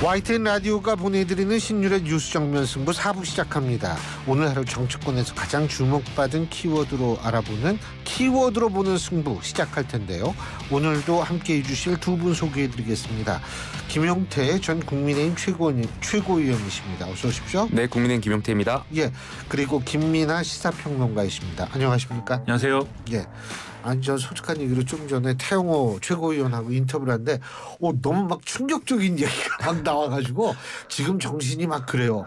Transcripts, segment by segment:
YTN 라디오가 보내드리는 신율의 뉴스 정면 승부 4부 시작합니다. 오늘 하루 정치권에서 가장 주목받은 키워드로 알아보는 키워드로 보는 승부 시작할 텐데요. 오늘도 함께해 주실 두 분 소개해드리겠습니다. 김용태 전 국민의힘 최고위원이십니다. 어서 오십시오. 네, 국민의힘 김용태입니다. 예, 그리고 김민하 시사평론가이십니다. 안녕하십니까? 안녕하세요. 예. 아니 저 솔직한 얘기로 좀 전에 태영호 최고위원하고 인터뷰를 하는데 너무 막 충격적인 얘기가 막 나와가지고 지금 정신이 막 그래요.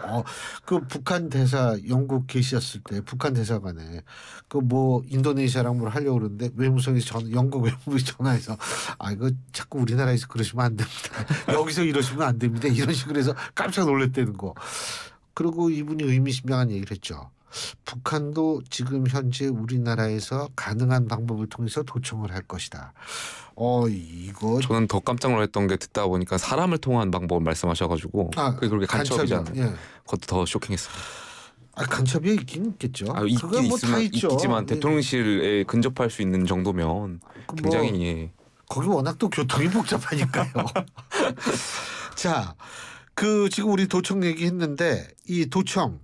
그 북한 대사 영국 계셨을 때 북한 대사관에 그 뭐 인도네시아랑 뭘 하려고 그러는데 외무성에서 영국 외무부에 전화해서 이거 자꾸 우리나라에서 그러시면 안 됩니다. 여기서 이러시면 안 됩니다. 이런 식으로 해서 깜짝 놀랐다는 거. 그리고 이분이 의미심장한 얘기를 했죠. 북한도 지금 현재 우리나라에서 가능한 방법을 통해서 도청을 할 것이다. 이거 저는 더 깜짝 놀랐던 게 듣다 보니까 사람을 통한 방법을 말씀하셔가지고 그게 그렇게 간첩이잖아요. 예. 그것도 더 쇼킹했습니다. 간첩이 있긴 있겠죠. 있긴 있지만 대통령실에 근접할 수 있는 정도면 굉장히 거기 워낙 또 교통이 복잡하니까요. 자, 지금 우리 도청 얘기했는데 이 도청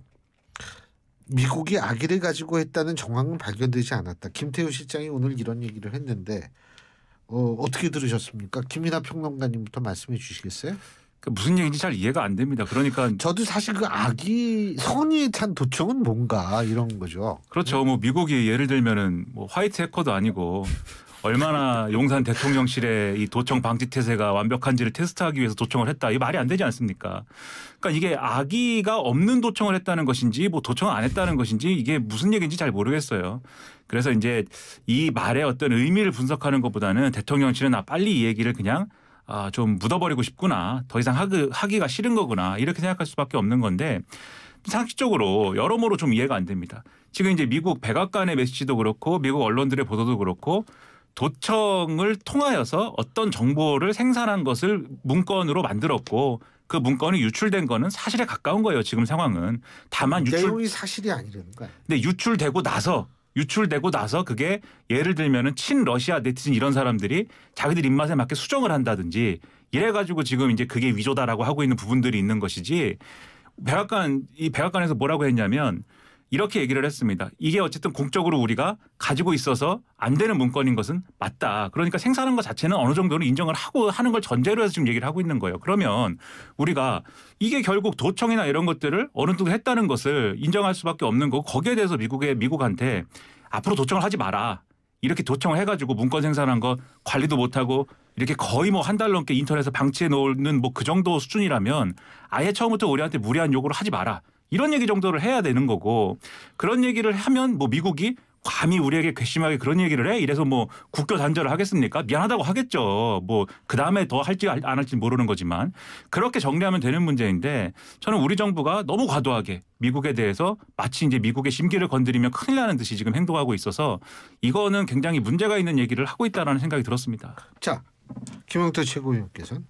미국이 악의를 가지고 했다는 정황은 발견되지 않았다. 김태우 실장이 오늘 이런 얘기를 했는데 어떻게 들으셨습니까? 김민하 평론가님부터 말씀해 주시겠어요? 무슨 얘기인지 잘 이해가 안 됩니다. 그러니까 저도 사실 그 악의 선의에 찬 도청은 뭔가 이런 거죠. 그렇죠. 뭐 미국이 예를 들면은 뭐 화이트 해커도 아니고 얼마나 용산 대통령실의 이 도청 방지 태세가 완벽한지를 테스트하기 위해서 도청을 했다. 이 말이 안 되지 않습니까? 그러니까 이게 악의가 없는 도청을 했다는 것인지 뭐 도청을 안 했다는 것인지 이게 무슨 얘기인지 잘 모르겠어요. 그래서 이제 이 말의 어떤 의미를 분석하는 것보다는 대통령실은 빨리 이 얘기를 그냥 좀 묻어버리고 싶구나. 더 이상 하기가 싫은 거구나. 이렇게 생각할 수밖에 없는 건데 상식적으로 여러모로 좀 이해가 안 됩니다. 지금 이제 미국 백악관의 메시지도 그렇고 미국 언론들의 보도도 그렇고 도청을 통하여서 어떤 정보를 생산한 것을 문건으로 만들었고 그 문건이 유출된 거는 사실에 가까운 거예요. 지금 상황은. 다만 내용이 사실이 아니라는 거야. 근데 유출되고 나서 그게 예를 들면은 친러시아 네티즌 이런 사람들이 자기들 입맛에 맞게 수정을 한다든지 이래가지고 지금 이제 그게 위조다라고 하고 있는 부분들이 있는 것이지 백악관에서 뭐라고 했냐면 이렇게 얘기를 했습니다. 이게 어쨌든 공적으로 우리가 가지고 있어서 안 되는 문건인 것은 맞다. 그러니까 생산한 것 자체는 어느 정도는 인정을 하고 하는 걸 전제로 해서 지금 얘기를 하고 있는 거예요. 그러면 우리가 이게 결국 도청이나 이런 것들을 어느 정도 했다는 것을 인정할 수밖에 없는 거고 거기에 대해서 미국한테 앞으로 도청을 하지 마라. 이렇게 도청을 해가지고 문건 생산한 거 관리도 못하고 이렇게 거의 뭐 한 달 넘게 인터넷에 방치해 놓는 뭐 그 정도 수준이라면 아예 처음부터 우리한테 무리한 요구를 하지 마라. 이런 얘기 정도를 해야 되는 거고 그런 얘기를 하면 뭐 미국이 감히 우리에게 괘씸하게 그런 얘기를 해? 이래서 뭐 국교 단절을 하겠습니까? 미안하다고 하겠죠. 뭐 그다음에 더 할지 안 할지 모르는 거지만 그렇게 정리하면 되는 문제인데 저는 우리 정부가 너무 과도하게 미국에 대해서 마치 이제 미국의 심기를 건드리면 큰일 나는 듯이 지금 행동하고 있어서 이거는 굉장히 문제가 있는 얘기를 하고 있다라는 생각이 들었습니다. 자, 김용태 최고위원께서는?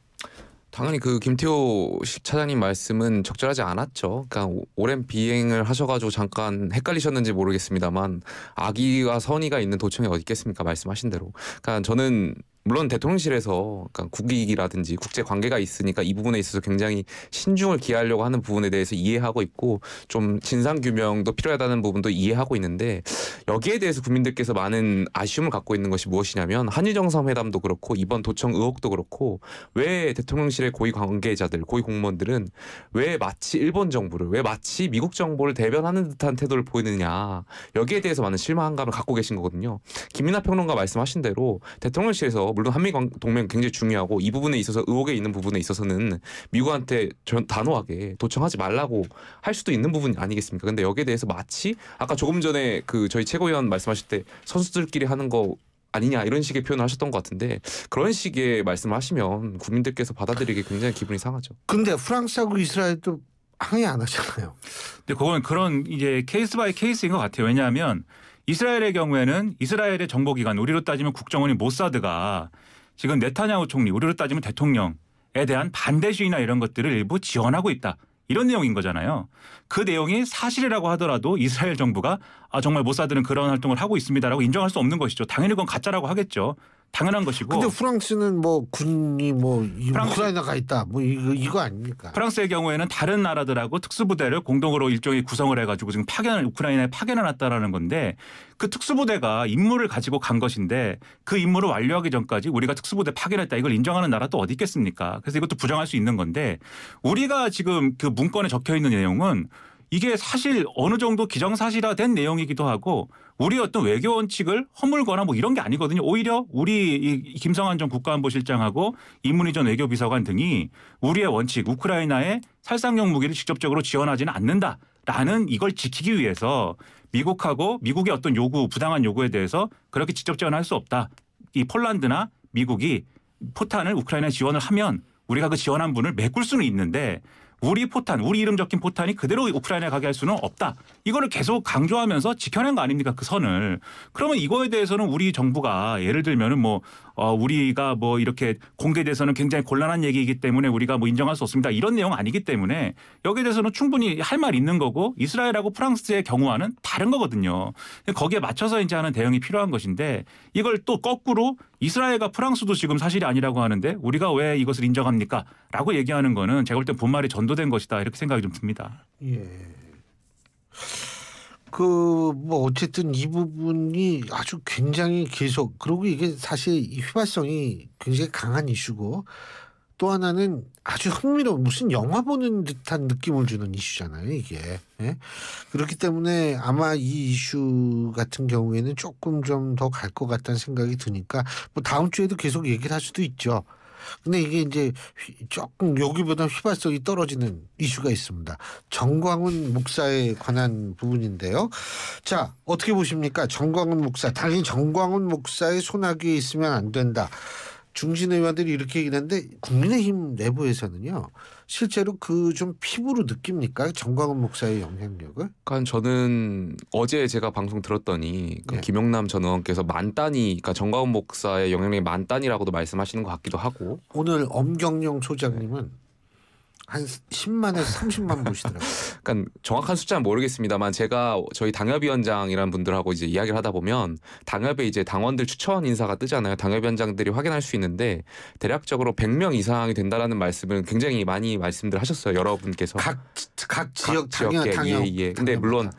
당연히 그 김태호 차장님 말씀은 적절하지 않았죠. 그러니까 오랜 비행을 하셔가지고 잠깐 헷갈리셨는지 모르겠습니다만 악의와 선의가 있는 도청이 어디 있겠습니까? 말씀하신 대로. 그러니까 저는 물론 대통령실에서 그러니까 국익이라든지 국제 관계가 있으니까 이 부분에 있어서 굉장히 신중을 기하려고 하는 부분에 대해서 이해하고 있고 좀 진상 규명도 필요하다는 부분도 이해하고 있는데 여기에 대해서 국민들께서 많은 아쉬움을 갖고 있는 것이 무엇이냐면 한일 정상회담도 그렇고 이번 도청 의혹도 그렇고 왜 대통령실의 고위 관계자들, 고위 공무원들은 왜 마치 일본 정부를 왜 마치 미국 정부를 대변하는 듯한 태도를 보이느냐 여기에 대해서 많은 실망감을 갖고 계신 거거든요. 김민하 평론가 말씀하신 대로 대통령실에서 물론 한미 동맹 굉장히 중요하고 이 부분에 있어서 의혹에 있는 부분에 있어서는 미국한테 단호하게 도청하지 말라고 할 수도 있는 부분 아니겠습니까? 근데 여기에 대해서 마치 아까 조금 전에 그 저희 최고위원 말씀하실 때 선수들끼리 하는 거 아니냐 이런 식의 표현을 하셨던 것 같은데 그런 식의 말씀을 하시면 국민들께서 받아들이기 굉장히 기분이 상하죠. 근데 프랑스하고 이스라엘도 항의 안 하잖아요. 근데 그건 그런 이제 케이스 바이 케이스인 것 같아요. 왜냐하면 이스라엘의 경우에는 이스라엘의 정보기관 우리로 따지면 국정원인 모사드가 지금 네타냐후 총리 우리로 따지면 대통령에 대한 반대 시위나 이런 것들을 일부 지원하고 있다. 이런 내용인 거잖아요. 그 내용이 사실이라고 하더라도 이스라엘 정부가 정말 모사드는 그런 활동을 하고 있습니다라고 인정할 수 없는 것이죠. 당연히 그건 가짜라고 하겠죠. 당연한 것이고. 근데 프랑스는 뭐 군이 뭐 프랑스- 우크라이나가 있다 뭐 이거 아닙니까? 프랑스의 경우에는 다른 나라들하고 특수부대를 공동으로 일종의 구성을 해가지고 지금 우크라이나에 파견해놨다라는 건데 그 특수부대가 임무를 가지고 간 것인데 그 임무를 완료하기 전까지 우리가 특수부대 파견했다 이걸 인정하는 나라 또 어디 있겠습니까? 그래서 이것도 부정할 수 있는 건데 우리가 지금 그 문건에 적혀 있는 내용은 이게 사실 어느 정도 기정사실화된 내용이기도 하고 우리의 어떤 외교 원칙을 허물거나 뭐 이런 게 아니거든요. 오히려 우리 이 김성한 전 국가안보실장하고 이문희 전 외교비서관 등이 우리의 원칙 우크라이나에 살상용 무기를 직접적으로 지원하지는 않는다라는 이걸 지키기 위해서 미국하고 미국의 어떤 요구 부당한 요구에 대해서 그렇게 직접 지원할 수 없다. 이 폴란드나 미국이 포탄을 우크라이나에 지원을 하면 우리가 그 지원한 분을 메꿀 수는 있는데 우리 포탄, 우리 이름 적힌 포탄이 그대로 우크라이나에 가게 할 수는 없다. 이거를 계속 강조하면서 지켜낸 거 아닙니까? 그 선을. 그러면 이거에 대해서는 우리 정부가 예를 들면은 뭐 우리가 뭐 이렇게 공개돼서는 굉장히 곤란한 얘기이기 때문에 우리가 뭐 인정할 수 없습니다. 이런 내용 아니기 때문에 여기에 대해서는 충분히 할 말 있는 거고 이스라엘하고 프랑스의 경우와는 다른 거거든요. 거기에 맞춰서 이제 하는 대응이 필요한 것인데 이걸 또 거꾸로 이스라엘과 프랑스도 지금 사실이 아니라고 하는데 우리가 왜 이것을 인정합니까? 라고 얘기하는 거는 제가 볼 때 본말이 전도된 것이다 이렇게 생각이 좀 듭니다. 예. 그 뭐 어쨌든 이 부분이 아주 굉장히 계속 그리고 이게 사실 이 휘발성이 굉장히 강한 이슈고 또 하나는 아주 흥미로운 무슨 영화 보는 듯한 느낌을 주는 이슈잖아요 이게. 예? 그렇기 때문에 아마 이 이슈 같은 경우에는 조금 좀 더 갈 것 같다는 생각이 드니까 뭐 다음 주에도 계속 얘기를 할 수도 있죠. 근데 이게 이제 조금 여기보다 휘발성이 떨어지는 이슈가 있습니다. 정광훈 목사에 관한 부분인데요. 자, 어떻게 보십니까? 정광훈 목사. 당연히 정광훈 목사의 손아귀에 있으면 안 된다. 중진 의원들이 이렇게 얘기하는데 국민의힘 내부에서는요. 실제로 그 좀 피부로 느낍니까? 정광훈 목사의 영향력을? 그러니까 저는 어제 제가 방송 들었더니 그 네. 김용남 전 의원께서 만 단위, 그러니까 정광훈 목사의 영향력이 만 단위라고도 말씀하시는 것 같기도 하고. 오늘 엄경영 소장님은 한 10만에서 30만 보시더라고요. 그러니까 정확한 숫자는 모르겠습니다만 제가 저희 당협위원장이라는 분들하고 이제 이야기를 하다 보면 당협에 이제 당원들 추천 인사가 뜨잖아요. 당협위원장들이 확인할 수 있는데 대략적으로 100명 이상이 된다라는 말씀을 굉장히 많이 말씀들 하셨어요. 여러분께서. 각 지역 지역계, 당협. 예. 근데 물론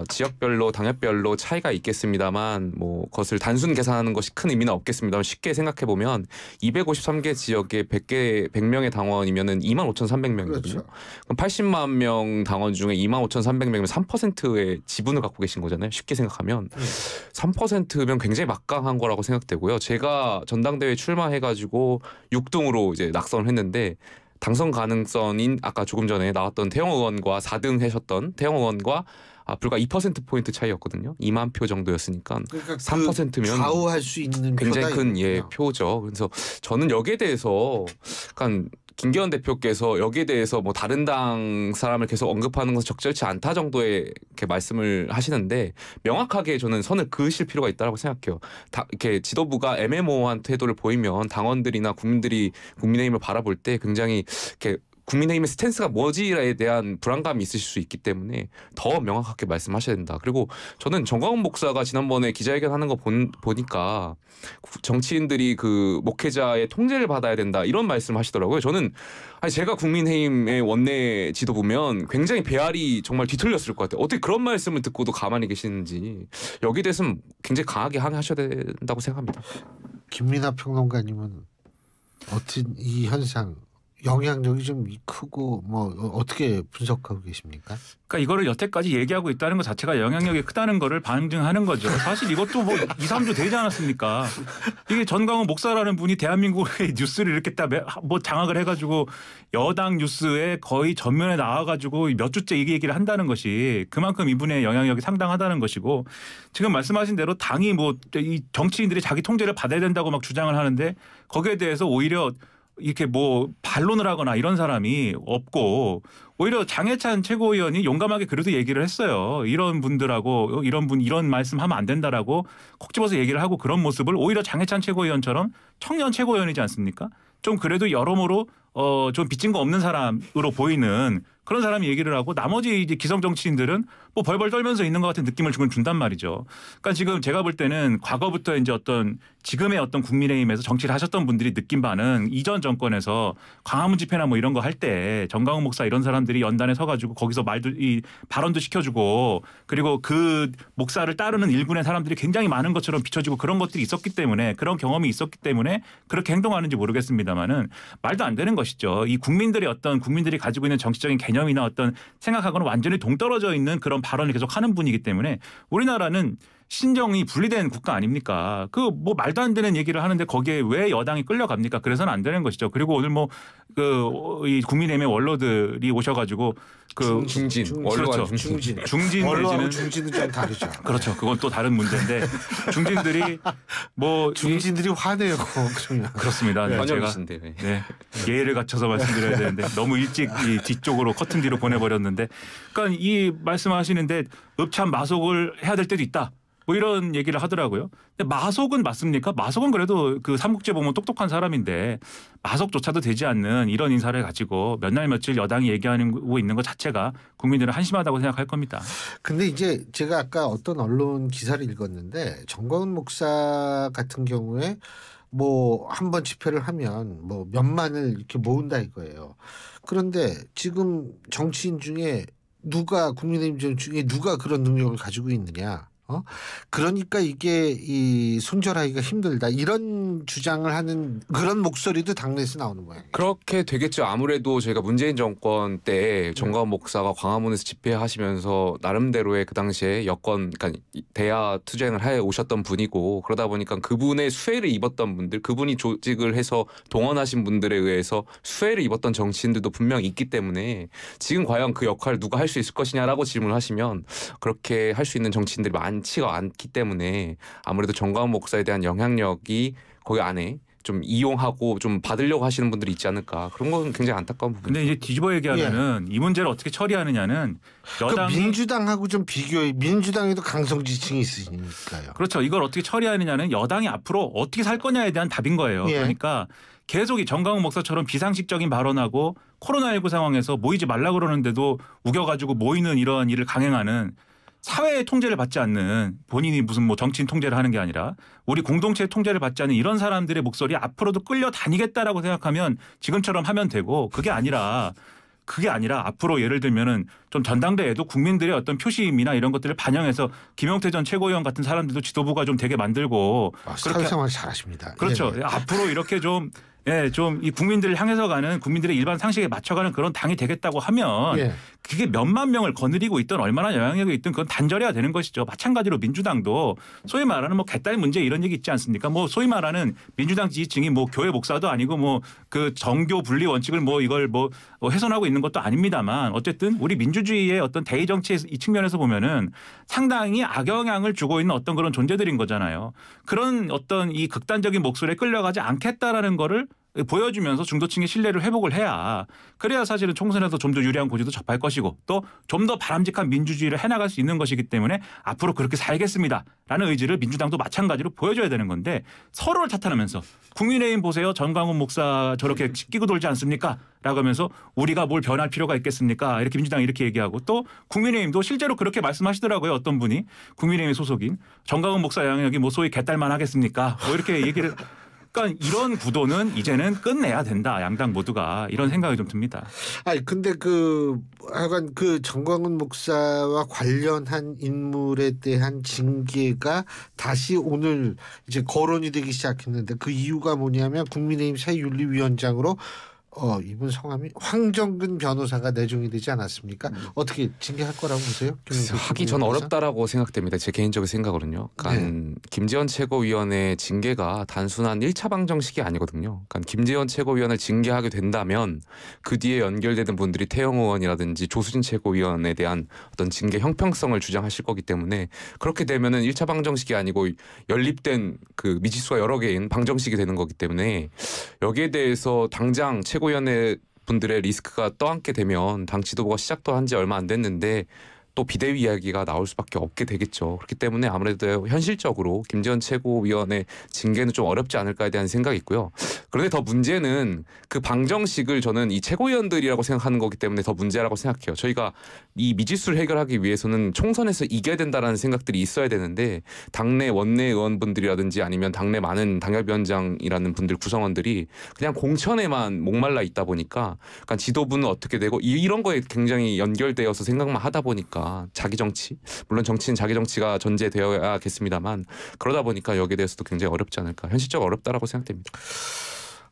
지역별로 당협별로 차이가 있겠습니다만 뭐 그것을 단순 계산하는 것이 큰 의미는 없겠습니다만 쉽게 생각해 보면 253개 지역에 100명의 당원이면은 25,300명이거든요. 그렇죠. 그럼 80만 명 당원 중에 25,300명이면 3%의 지분을 갖고 계신 거잖아요. 쉽게 생각하면 3%면 굉장히 막강한 거라고 생각되고요. 제가 전당대회 출마해가지고 6등으로 이제 낙선을 했는데. 당선 가능성인 아까 조금 전에 나왔던 태영 의원과 4등 하셨던 태영 의원과 불과 2%포인트 차이였거든요. 2만 표 정도였으니까 그러니까 3%면 좌우할 수 있는 굉장히 표다 큰 이거군요. 표죠. 그래서 저는 여기에 대해서 약간 김기현 대표께서 여기에 대해서 뭐 다른 당 사람을 계속 언급하는 것은 적절치 않다 정도의 이렇게 말씀을 하시는데 명확하게 저는 선을 그으실 필요가 있다고 생각해요. 이렇게 지도부가 애매모호한 태도를 보이면 당원들이나 국민들이 국민의힘을 바라볼 때 굉장히 이렇게 국민의힘의 스탠스가 뭐지에 대한 불안감이 있으실 수 있기 때문에 더 명확하게 말씀하셔야 된다. 그리고 저는 정광훈 목사가 지난번에 기자회견하는 거 보니까 정치인들이 그 목회자의 통제를 받아야 된다 이런 말씀을 하시더라고요. 저는 제가 국민의힘의 원내 지도부면 굉장히 배알이 정말 뒤틀렸을 것 같아요. 어떻게 그런 말씀을 듣고도 가만히 계시는지 여기에 대해서는 굉장히 강하게 항의하셔야 된다고 생각합니다. 김민하 평론가님은 어떤 이 현상 영향력이 좀 크고 뭐 어떻게 분석하고 계십니까? 그러니까 이거를 여태까지 얘기하고 있다는 것 자체가 영향력이 크다는 거를 반증하는 거죠. 사실 이것도 뭐 2, 3주 되지 않았습니까? 이게 전광훈 목사라는 분이 대한민국의 뉴스를 이렇게 딱 뭐 장악을 해가지고 여당 뉴스에 거의 전면에 나와가지고 몇 주째 이 얘기를 한다는 것이 그만큼 이분의 영향력이 상당하다는 것이고 지금 말씀하신 대로 당이 뭐 이 정치인들이 자기 통제를 받아야 된다고 막 주장을 하는데 거기에 대해서 오히려 이렇게 뭐 반론을 하거나 이런 사람이 없고 오히려 장해찬 최고위원이 용감하게 그래도 얘기를 했어요. 이런 분들하고 이런 말씀하면 안 된다라고 콕 집어서 얘기를 하고 그런 모습을 오히려 장해찬 최고위원처럼 청년 최고위원이지 않습니까? 좀 그래도 여러모로 좀 빚진 거 없는 사람으로 보이는 그런 사람이 얘기를 하고 나머지 이제 기성 정치인들은 뭐 벌벌 떨면서 있는 것 같은 느낌을 지금 준단 말이죠. 그러니까 지금 제가 볼 때는 과거부터 이제 어떤 지금의 어떤 국민의힘에서 정치를 하셨던 분들이 느낀 바는 이전 정권에서 광화문 집회나 뭐 이런 거 할 때 정강훈 목사 이런 사람들이 연단에 서가지고 거기서 말도 이 발언도 시켜주고 그리고 그 목사를 따르는 일군의 사람들이 굉장히 많은 것처럼 비춰지고 그런 것들이 있었기 때문에 그런 경험이 있었기 때문에 그렇게 행동하는지 모르겠습니다만은 말도 안 되는 것이죠. 이 국민들이 가지고 있는 정치적인 개념이나 어떤 생각하고는 완전히 동떨어져 있는 그런 발언을 계속 하는 분이기 때문에 우리나라는 신정이 분리된 국가 아닙니까? 그 뭐 말도 안 되는 얘기를 하는데 거기에 왜 여당이 끌려갑니까? 그래서는 안 되는 것이죠. 그리고 오늘 뭐 이 국민의힘의 원로들이 오셔가지고 그 중진, 그렇죠. 중진 원로하고 내지는 중진은 좀 다르죠. 그렇죠. 그건 또 다른 문제인데 중진들이 뭐 중진들이 화내요. 그러면. 그렇습니다. 네, 제가 현역이신데. 네, 예의를 갖춰서 말씀드려야 되는데 너무 일찍 이 뒤쪽으로 커튼 뒤로 보내버렸는데, 그러니까 이 말씀하시는데 읍참 마속을 해야 될 때도 있다. 뭐 이런 얘기를 하더라고요. 근데 마속은 맞습니까? 마속은 그래도 그 삼국지 보면 똑똑한 사람인데 마속조차도 되지 않는 이런 인사를 가지고 몇 날 며칠 여당이 얘기하고 있는 것 자체가 국민들은 한심하다고 생각할 겁니다. 근데 이제 제가 아까 어떤 언론 기사를 읽었는데 정광훈 목사 같은 경우에 뭐 한 번 집회를 하면 뭐 몇만을 이렇게 모은다 이거예요. 그런데 지금 정치인 중에 국민의힘 중에 누가 그런 능력을 가지고 있느냐? 그러니까 이게 이 손절하기가 힘들다. 이런 주장을 하는 그런 목소리도 당내에서 나오는 모양이에요. 그렇게 되겠죠. 아무래도 저희가 문재인 정권 때 정광훈 목사가 광화문에서 집회하시면서 나름대로의 그 당시에 여권, 그러니까 대야 투쟁을 해 오셨던 분이고 그러다 보니까 그분의 수혜를 입었던 분들, 그분이 조직을 해서 동원하신 분들에 의해서 수혜를 입었던 정치인들도 분명 있기 때문에 지금 과연 그 역할을 누가 할 수 있을 것이냐라고 질문하시면 그렇게 할 수 있는 정치인들이 많지가 않기 때문에 아무래도 정광훈 목사에 대한 영향력이 거기 안에 좀 이용하고 좀 받으려고 하시는 분들이 있지 않을까. 그런 건 굉장히 안타까운 부분이죠. 근데 이제 뒤집어 얘기하면은 이 문제를 어떻게 처리하느냐는 여당이 민주당하고 좀 비교해. 민주당에도 강성 지층이 있으니까요. 그렇죠. 이걸 어떻게 처리하느냐는 여당이 앞으로 어떻게 살 거냐에 대한 답인 거예요. 예. 그러니까 계속 이 정강훈 목사처럼 비상식적인 발언하고 코로나19 상황에서 모이지 말라 그러는데도 우겨가지고 모이는 이런 일을 강행하는, 사회의 통제를 받지 않는, 본인이 무슨 뭐 정치인 통제를 하는 게 아니라 우리 공동체의 통제를 받지 않는 이런 사람들의 목소리 앞으로도 끌려다니겠다라고 생각하면 지금처럼 하면 되고, 그게 아니라 앞으로 예를 들면은 좀 전당대회도 국민들의 어떤 표심이나 이런 것들을 반영해서 김용태 전 최고위원 같은 사람들도 지도부가 좀 되게 만들고, 사회생활 잘하십니다. 그렇죠. 예. 앞으로 이렇게 좀 이 국민들을 향해서 가는, 국민들의 일반 상식에 맞춰가는 그런 당이 되겠다고 하면 예. 그게 몇만 명을 거느리고 있든 얼마나 영향력이 있든 그건 단절해야 되는 것이죠. 마찬가지로 민주당도 소위 말하는 뭐 개딸 문제 이런 얘기 있지 않습니까? 뭐 소위 말하는 민주당 지지층이 뭐 교회 목사도 아니고 뭐 그 정교 분리 원칙을 뭐 이걸 뭐 훼손하고 있는 것도 아닙니다만, 어쨌든 우리 민주주의의 어떤 대의 정치의 이 측면에서 보면은 상당히 악영향을 주고 있는 어떤 그런 존재들인 거잖아요. 그런 어떤 이 극단적인 목소리에 끌려가지 않겠다라는 거를 보여주면서 중도층의 신뢰를 회복을 해야, 그래야 사실은 총선에서 좀 더 유리한 고지도 접할 것이고 또 좀 더 바람직한 민주주의를 해나갈 수 있는 것이기 때문에 앞으로 그렇게 살겠습니다라는 의지를 민주당도 마찬가지로 보여줘야 되는 건데, 서로를 탓하면서 국민의힘 보세요, 정광훈 목사 저렇게 끼고 돌지 않습니까? 라고 하면서 우리가 뭘 변할 필요가 있겠습니까? 이렇게 민주당이 이렇게 얘기하고, 또 국민의힘도 실제로 그렇게 말씀하시더라고요. 어떤 분이 국민의힘 소속인 정광훈 목사 영향력이 뭐 소위 개딸만 하겠습니까? 뭐 이렇게 얘기를. 그러니까 이런 구도는 이제는 끝내야 된다. 양당 모두가, 이런 생각이 좀 듭니다. 아니 근데 하여간 그 정광훈 목사와 관련한 인물에 대한 징계가 다시 오늘 이제 거론이 되기 시작했는데, 그 이유가 뭐냐면 국민의힘 새 윤리위원장으로 이분 성함이 황정근 변호사가 내정이 되지 않았습니까? 어떻게 징계할 거라고 보세요? 하기 전 어렵다라고 생각됩니다. 제 개인적인 생각으로는요. 그러니까 김재원 최고위원의 징계가 단순한 1차 방정식이 아니거든요. 그러니까 김재원 최고위원을 징계하게 된다면 그 뒤에 연결되는 분들이 태영 의원이라든지 조수진 최고위원에 대한 어떤 징계 형평성을 주장하실 거기 때문에, 그렇게 되면은 1차 방정식이 아니고 연립된 그 미지수가 여러 개인 방정식이 되는 거기 때문에, 여기에 대해서 당장 최고위원회 분들의 리스크가 떠안게 되면, 당 지도부가 시작도 한 지 얼마 안 됐는데 또 비대위 이야기가 나올 수밖에 없게 되겠죠. 그렇기 때문에 아무래도 현실적으로 김재원 최고위원의 징계는 좀 어렵지 않을까에 대한 생각이 있고요. 그런데 더 문제는 그 방정식을 저는 이 최고위원들이라고 생각하는 거기 때문에 더 문제라고 생각해요. 저희가 이 미지수를 해결하기 위해서는 총선에서 이겨야 된다라는 생각들이 있어야 되는데 당내 원내 의원분들이라든지 아니면 당내 많은 당협위원장이라는 분들 구성원들이 그냥 공천에만 목말라 있다 보니까 그러니까 지도부는 어떻게 되고 이런 거에 굉장히 연결되어서 생각만 하다 보니까 자기 정치 물론 정치는 자기 정치가 전제되어야겠습니다만 그러다 보니까 여기에 대해서도 굉장히 어렵지 않을까 현실적으로 어렵다라고 생각됩니다.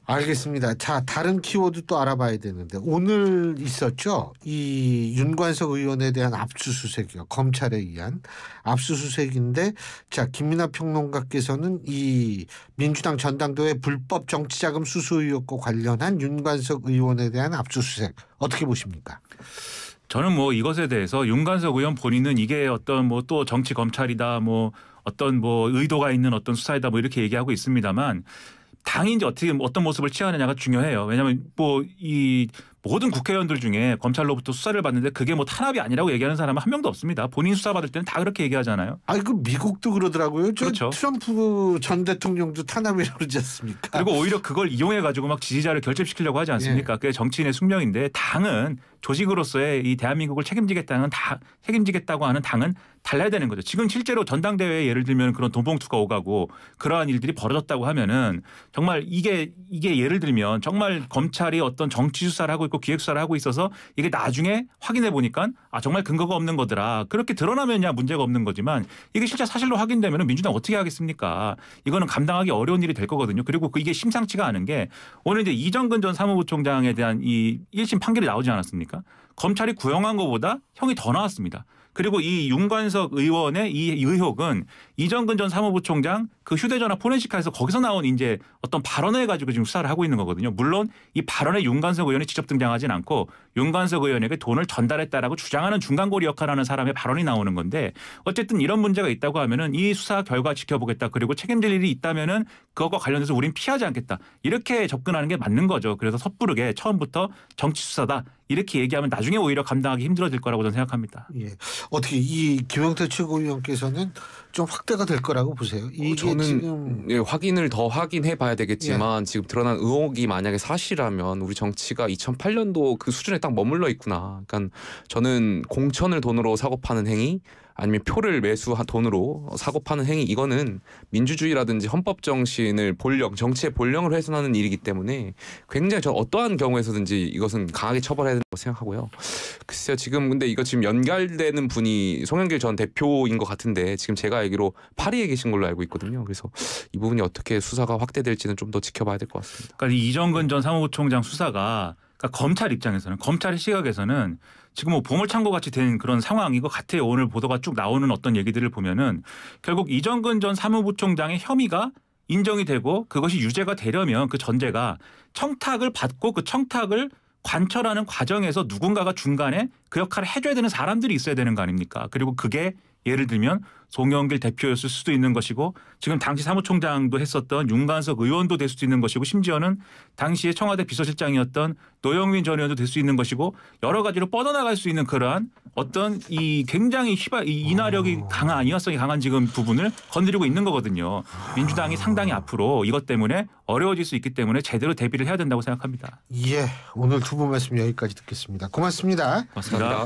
알겠습니다. 자, 다른 키워드 또 알아봐야 되는데 오늘 있었죠. 이 윤관석 의원에 대한 압수수색이요. 검찰에 의한 압수수색인데 자, 김민하 평론가께서는 이 민주당 전당대회 불법 정치자금 수수 의혹과 관련한 윤관석 의원에 대한 압수수색 어떻게 보십니까? 저는 뭐 이것에 대해서 윤관석 의원 본인은 이게 어떤 뭐 또 정치 검찰이다 뭐 어떤 뭐 의도가 있는 어떤 수사이다 뭐 이렇게 얘기하고 있습니다만 당이 이제 어떻게 어떤 모습을 취하느냐가 중요해요. 왜냐하면 뭐 이 모든 국회의원들 중에 검찰로부터 수사를 받는데 그게 뭐 탄압이 아니라고 얘기하는 사람은 한 명도 없습니다. 본인 수사 받을 때는 다 그렇게 얘기하잖아요. 아니 그 미국도 그러더라고요. 그렇죠. 트럼프 전 대통령도 탄압이라고 그러지 않습니까? 그리고 오히려 그걸 이용해 가지고 막 지지자를 결집시키려고 하지 않습니까? 예. 그게 정치인의 숙명인데 당은 조직으로서의 이 대한민국을 책임지겠다고 하는 당은 달라야 되는 거죠. 지금 실제로 전당대회에 예를 들면 그런 돈봉투가 오가고 그러한 일들이 벌어졌다고 하면은 정말 이게 예를 들면 정말 검찰이 어떤 정치 수사를 하고 있고 기획 수사를 하고 있어서 이게 나중에 확인해 보니까 아 정말 근거가 없는 거더라. 그렇게 드러나면야 문제가 없는 거지만 이게 실제 사실로 확인되면은 민주당 어떻게 하겠습니까? 이거는 감당하기 어려운 일이 될 거거든요. 그리고 이게 심상치가 않은 게 오늘 이제 이정근 전 사무부총장에 대한 이 1심 판결이 나오지 않았습니까? 검찰이 구형한 것보다 형이 더 나왔습니다. 그리고 이 윤관석 의원의 이 의혹은 이정근 전 사무부총장 그 휴대전화 포렌식카에서 거기서 나온 이제 어떤 발언을 가지고 지금 수사를 하고 있는 거거든요. 물론 이 발언에 윤관석 의원이 직접 등장하진 않고 윤관석 의원에게 돈을 전달했다라고 주장하는 중간고리 역할을 하는 사람의 발언이 나오는 건데 어쨌든 이런 문제가 있다고 하면은 이 수사 결과 지켜보겠다. 그리고 책임질 일이 있다면은 그것과 관련해서 우린 피하지 않겠다. 이렇게 접근하는 게 맞는 거죠. 그래서 섣부르게 처음부터 정치 수사다. 이렇게 얘기하면 나중에 오히려 감당하기 힘들어질 거라고 저는 생각합니다. 예. 어떻게 이 김영태 최고위원께서는 좀 확대가 될 거라고 보세요? 이게 저는 지금 예, 확인을 더 확인해 봐야 되겠지만 지금 드러난 의혹이 만약에 사실이라면 우리 정치가 2008년도 그 수준에 딱 머물러 있구나. 그러니까 저는 공천을 돈으로 사고 파는 행위 아니면 표를 매수한 돈으로 사고 파는 행위 이거는 민주주의라든지 헌법 정신을 정치의 본령을 훼손하는 일이기 때문에 굉장히 저 어떠한 경우에서든지 이것은 강하게 처벌해야 된다고 생각하고요. 글쎄요 지금 근데 이거 지금 연결되는 분이 송영길 전 대표인 것 같은데 지금 제가 알기로 파리에 계신 걸로 알고 있거든요. 그래서 이 부분이 어떻게 수사가 확대될지는 좀 더 지켜봐야 될 것 같습니다. 그러니까 이 이정근 전 사무부총장 수사가 그러니까 검찰 입장에서는 검찰의 시각에서는 지금 뭐 보물창고 같이 된 그런 상황인 것 같아요. 오늘 보도가 쭉 나오는 어떤 얘기들을 보면은 결국 이정근 전 사무부총장의 혐의가 인정이 되고 그것이 유죄가 되려면 그 전제가 청탁을 받고 그 청탁을 관철하는 과정에서 누군가가 중간에 그 역할을 해줘야 되는 사람들이 있어야 되는 거 아닙니까? 그리고 그게 예를 들면 송영길 대표였을 수도 있는 것이고 지금 당시 사무총장도 했었던 윤관석 의원도 될 수도 있는 것이고 심지어는 당시에 청와대 비서실장이었던 노영민 전 의원도 될 수 있는 것이고 여러 가지로 뻗어나갈 수 있는 그러한 어떤 이 굉장히 인화력이 강한 인화성이 강한 지금 부분을 건드리고 있는 거거든요. 민주당이 상당히 앞으로 이것 때문에 어려워질 수 있기 때문에 제대로 대비를 해야 된다고 생각합니다. 예, 오늘 두 분 말씀 여기까지 듣겠습니다. 고맙습니다. 고맙습니다.